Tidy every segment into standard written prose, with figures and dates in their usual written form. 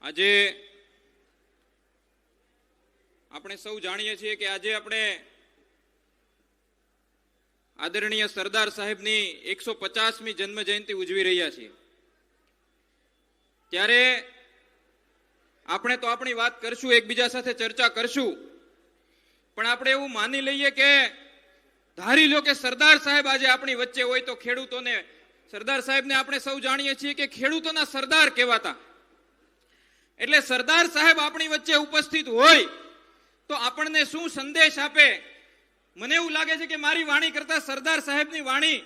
આજે આપણે સૌ જાણીએ છીએ કે આજે આપણે આદરણીય સરદાર સાહેબની 150મી જન્મ જયંતિ ઉજવી રહ્યા છીએ। ત્યારે આપણે તો આપણી વાત કરશું, એકબીજા સાથે ચર્ચા કરશું, પણ આપણે એવું માની લઈએ કે ધારી લો કે સરદાર સાહેબ આજે આપણી વચ્ચે હોય તો ખેડૂતોને, સરદાર સાહેબને આપણે સૌ જાણીએ છીએ કે ખેડૂતોના સરદાર કહેવાતા, એટલે સરદાર સાહેબ આપણી વચ્ચે ઉપસ્થિત હોય તો આપણને શું સંદેશ આપે? મને એવું લાગે છે કે મારી વાણી કરતા સરદાર સાહેબની વાણી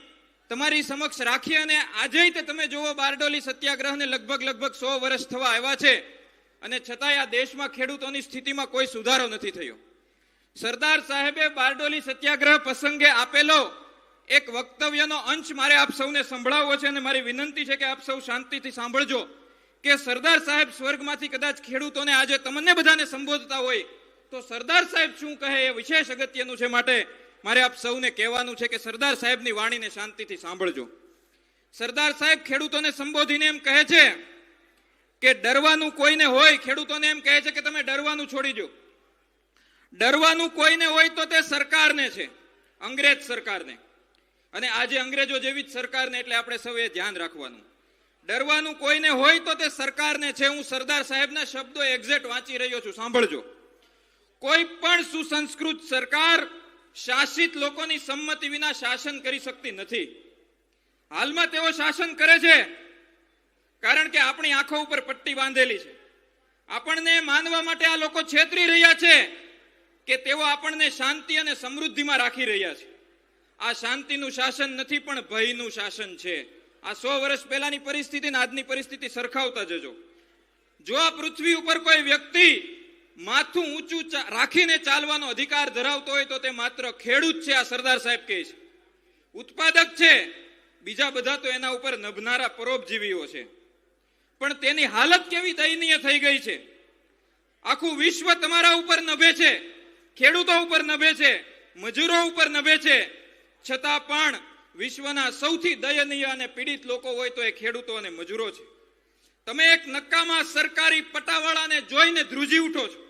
તમારી સમક્ષ રાખી, અને આજે તે તમે જુઓ બારડોલી સત્યાગ્રહને લગભગ 100 વર્ષ થવા આવ્યા છે અને છતાંય આ દેશમાં ખેડૂતોની સ્થિતિમાં કોઈ સુધારો નથી થયો। સરદાર સાહેબે બારડોલી સત્યાગ્રહ પ્રસંગે આપેલો એક વક્તવ્યનો અંશ મારે આપ સૌને સંભળાવવો છે અને મારી વિનંતી છે કે આપ સૌ શાંતિથી સાંભળજો કે સરદાર સાહેબ સ્વર્ગમાંથી કદાચ ખેડૂતોને આજે તમને બધાને સંબોધતા હોય તો સરદાર સાહેબ શું કહે એ વિશેષ અગત્યનું છે, માટે મારે આપ સૌને કહેવાનું છે કે સરદાર સાહેબની વાણીને શાંતિથી સાંભળજો। સરદાર સાહેબ ખેડૂતોને સંબોધીને એમ કહે છે કે ડરવાનું કોઈને હોય, ખેડૂતોને એમ કહે છે કે તમે ડરવાનું છોડી દો, ડરવાનું કોઈને હોય તો તે સરકારને છે, અંગ્રેજ સરકારને, અને આજે અંગ્રેજો જેવી જ સરકારને, એટલે આપણે સૌએ ધ્યાન રાખવાનું। ડરવાનું કોઈને હોય તો તે સરકારને છે। હું સરદાર સાહેબના શબ્દો એક્ઝેક્ટ વાંચી રહ્યો છું, સાંભળજો। કોઈ પણ સુસંસ્કૃત સરકાર શાસિત લોકોની સંમતિ વિના શાસન કરી શકતી નથી। હાલમાં તેઓ શાસન કરે છે કારણ કે આપણી આંખો ઉપર પટ્ટી બાંધેલી છે। આપણને માનવા માટે આ લોકો છેતરી રહ્યા છે કે તેઓ આપણને શાંતિ અને સમૃદ્ધિમાં રાખી રહ્યા છે। આ શાંતિનું શાસન નથી પણ ભયનું શાસન છે। આ 100 વર્ષ પહેલાની પરિસ્થિતિ અને આજની પરિસ્થિતિ સરખાવતા જજો। જો આ પૃથ્વી ઉપર કોઈ વ્યક્તિ માથું ઊંચું રાખીને ચાલવાનો અધિકાર ધરાવતો હોય તો તે માત્ર ખેડૂત છે, આ સરદાર સાહેબ કહે છે। ઉત્પાદક છે, બીજા બધા તો એના ઉપર નભનારા પરોપજીવીઓ છે। પણ તેની હાલત કેવી દયનીય થઈ ગઈ છે। આખું વિશ્વ તમારા ઉપર નભે છે, ખેડૂતો ઉપર નભે છે, મજૂરો ઉપર નભે છે, છતાં પણ વિશ્વના સૌથી દયનીય અને પીડિત લોકો હોય તો એ ખેડૂતો અને મજૂરો છે। તમે એક નકામા સરકારી પટાવાળાને જોઈને ધ્રુજી ઉઠો છો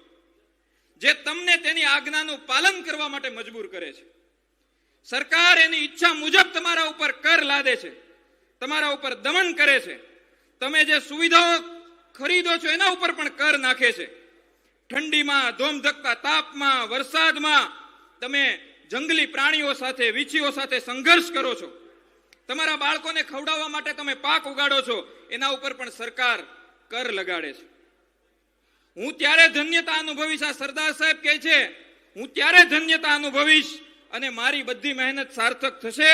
જે તમને તેની આજ્ઞાનું પાલન કરવા માટે મજબૂર કરે છે। સરકાર એની ઈચ્છા મુજબ તમારા ઉપર કર લાદે છે, તમારા ઉપર દમન કરે છે। તમે જે સુવિધાઓ ખરીદો છો એના ઉપર પણ કર નાખે છે। ઠંડીમાં, ધોમધકતા તાપમાં, વરસાદમાં તમે જંગલી પ્રાણીઓ સાથે, વીછીઓ સાથે સંઘર્ષ કરો છો। તમારા બાળકોને ખવડાવવા માટે તમે પાક ઉગાડો છો, એના ઉપર પણ સરકાર કર લગાડે છે। હું ત્યારે ધન્યતા અનુભવીશ, આ સરદાર સાહેબ કહે છે, હું ત્યારે ધન્યતા અનુભવીશ અને મારી બધી મહેનત સાર્થક થશે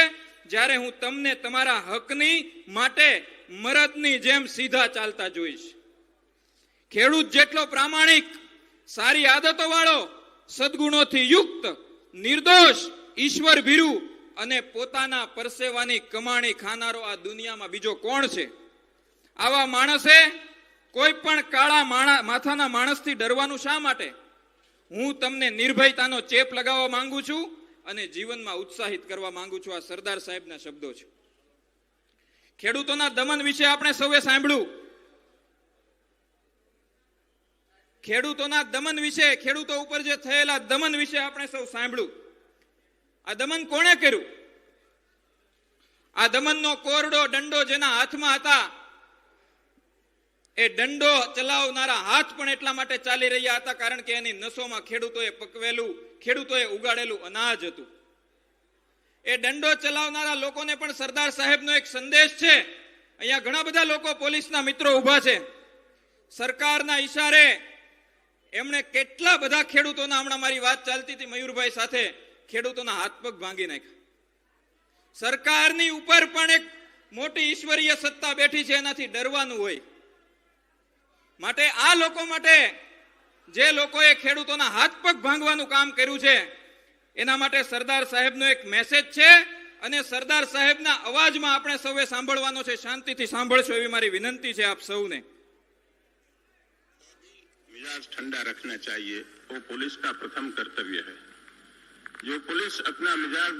જ્યારે હું તમને તમારા હકની માટે મરદની જેમ સીધા ચાલતા જોઈશ। ખેડૂત જેટલો પ્રામાણિક, સારી આદતો વાળો, સદગુણોથી યુક્ત, નિર્દોષ, ઈશ્વર ભીરુ અને પોતાના પરસેવાની કમાણી ખાનારો આ દુનિયામાં બીજો કોણ છે? આવા માણસે કોઈ પણ કાળા માથાના માણસથી ડરવાનું શા માટે? હું તમને નિર્ભયતાનો ચેપ લગાવવા માંગુ છું અને જીવનમાં ઉત્સાહિત કરવા માંગુ છું। આ સરદાર સાહેબના શબ્દો છે। ખેડૂતોના દમન વિશે આપણે સૌએ સાંભળ્યું, ખેડૂતોના દમન વિશે, ખેડૂતો ઉપર જે થયેલા દમન વિશે આપણે સૌ સાંભળ્યું। આ દમન કોણે કર્યું? આ દમનનો કોરડો દંડો જેના હાથમાં હતા, એ દંડો ચલાવનારા હાથ પણ એટલા માટે ચાલી રહ્યા હતા કારણ કે એની નસોમાં ખેડૂતોએ પકવેલું, ખેડૂતોએ ઉગાડેલું અનાજ હતું। એ દંડો ચલાવનારા લોકોને પણ સરદાર સાહેબનો એક સંદેશ છે। અહીંયા ઘણા બધા લોકો, પોલીસના મિત્રો ઉભા છે। સરકારના ઈશારે એમણે કેટલા બધા ખેડૂતોના, હમણાં મારી વાત ચાલતી હતી મયુરભાઈ સાથે, ખેડૂતોના હાથ પગ ભાંગી નાખ્યા। સરકારની ઉપર પણ એક મોટી ઈશ્વરીય સત્તા બેઠી છે, એનાથી ડરવાનું હોય। માટે આ લોકો માટે, જે લોકોએ ખેડૂતોના હાથ પગ ભાંગવાનું કામ કર્યું છે, એના માટે સરદાર સાહેબનો એક મેસેજ છે અને સરદાર સાહેબના અવાજમાં આપણે સૌએ સાંભળવાનો છે। શાંતિથી સાંભળશો એવી મારી વિનંતી છે આપ સૌને। मिजाज ठंडा रखना चाहिए, वो पुलिस का प्रथम कर्तव्य है। जो पुलिस अपना मिजाज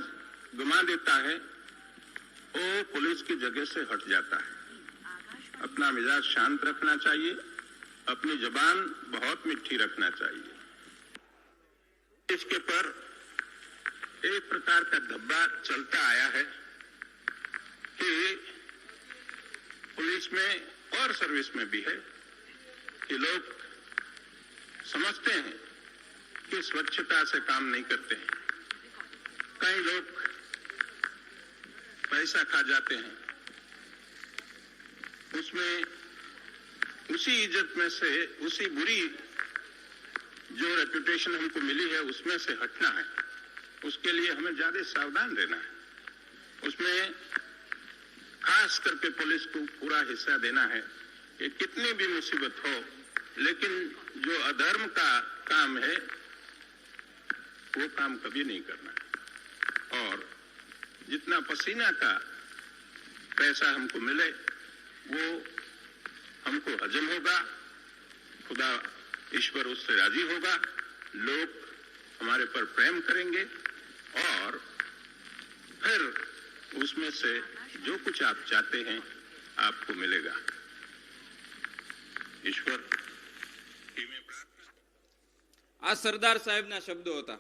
गंवा देता है वो पुलिस की जगह से हट जाता है। अपना मिजाज शांत रखना चाहिए अपनी जबान बहुत मीठी रखना चाहिए। इसके पर एक प्रकार का धब्बा चलता आया है कि पुलिस में और सर्विस में भी है कि लोग समझते हैं कि स्वच्छता से काम नहीं करते हैं। कई लोग पैसा खा जाते हैं, उसमें उसी इज्जत में से उसी बुरी जो रेपुटेशन हमको मिली है उसमें से हटना है। उसके लिए हमें ज्यादा सावधान रहना है। उसमें खास करके पुलिस को पूरा हिस्सा देना है कि कितनी भी मुसीबत हो, लेकिन जो अधर्म का काम है वो काम कभी नहीं करना। और जितना पसीना का पैसा हमको मिले वो हमको हजम होगा, खुदा ईश्वर उससे राजी होगा, लोग हमारे पर प्रेम करेंगे और फिर उसमें से जो कुछ आप चाहते हैं आपको मिलेगा। ईश्वर की मैं प्रार्थना। આ સરદાર સાહેબના શબ્દો હતા।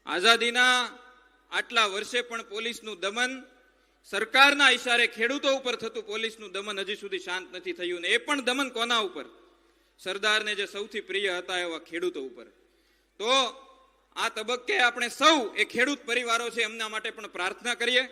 આઝાદીના આટલા વર્ષે પણ પોલીસનું દમન, સરકારના ઇશારે ખેડૂતો ઉપર થતું પોલીસનું દમન હજી સુધી શાંત નથી થયું ને એ પણ દમન કોના ઉપર? સરદારને જે સૌથી પ્રિય હતા એવા ખેડૂતો ઉપર। તો આ તબક્કે આપણે સૌ એ ખેડૂત પરિવારો છે એમના માટે પણ પ્રાર્થના કરીએ